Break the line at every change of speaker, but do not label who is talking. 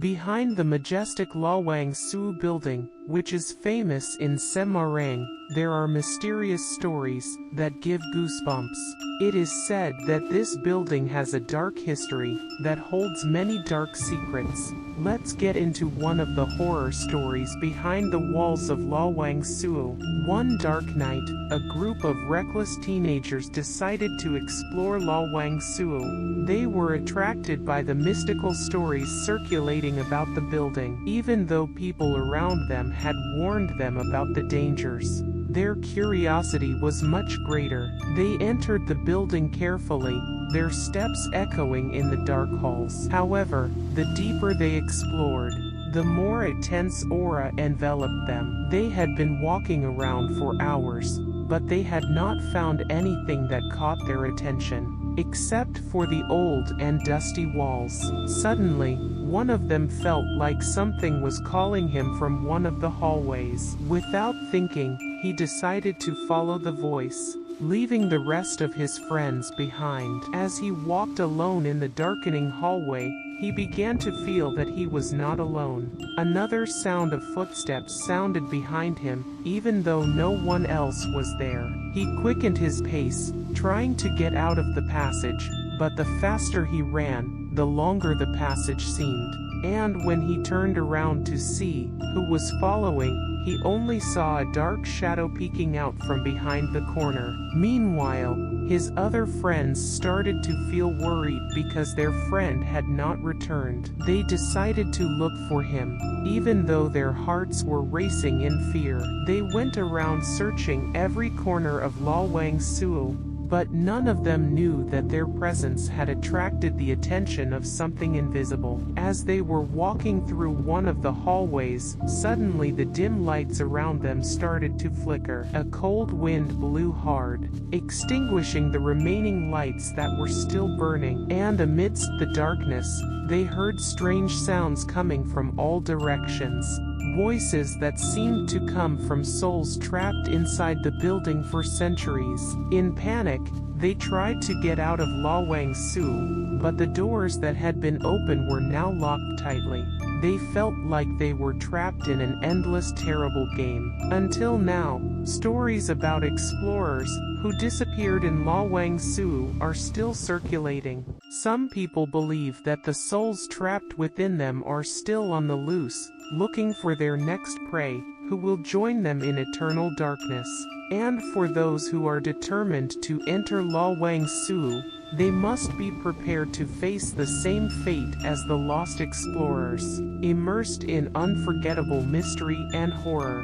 Behind the majestic Lawang Sewu building, which is famous in Semarang, there are mysterious stories that give goosebumps. It is said that this building has a dark history that holds many dark secrets. Let's get into one of the horror stories behind the walls of Lawang Sewu. One dark night, a group of reckless teenagers decided to explore Lawang Sewu. They were attracted by the mystical stories circulating about the building, even though people around them had warned them about the dangers. Their curiosity was much greater. They entered the building carefully, their steps echoing in the dark halls. However, the deeper they explored, the more a tense aura enveloped them. They had been walking around for hours, but they had not found anything that caught their attention, except for the old and dusty walls. Suddenly, one of them felt like something was calling him from one of the hallways. Without thinking, he decided to follow the voice, leaving the rest of his friends behind. As he walked alone in the darkening hallway, he began to feel that he was not alone. Another sound of footsteps sounded behind him, even though no one else was there. He quickened his pace, trying to get out of the passage, but the faster he ran, the longer the passage seemed. And when he turned around to see who was following, he only saw a dark shadow peeking out from behind the corner. Meanwhile, his other friends started to feel worried because their friend had not returned. They decided to look for him, even though their hearts were racing in fear. They went around searching every corner of Lawang Sewu, but none of them knew that their presence had attracted the attention of something invisible. As they were walking through one of the hallways, suddenly the dim lights around them started to flicker. A cold wind blew hard, extinguishing the remaining lights that were still burning, and amidst the darkness, they heard strange sounds coming from all directions. Voices that seemed to come from souls trapped inside the building for centuries. In panic, they tried to get out of Lawang Sewu, but the doors that had been open were now locked tightly. They felt like they were trapped in an endless terrible game. Until now, stories about explorers who disappeared in Lawang Sewu are still circulating. Some people believe that the souls trapped within them are still on the loose, looking for their next prey, who will join them in eternal darkness. And for those who are determined to enter Lawang Sewu, they must be prepared to face the same fate as the lost explorers, immersed in unforgettable mystery and horror.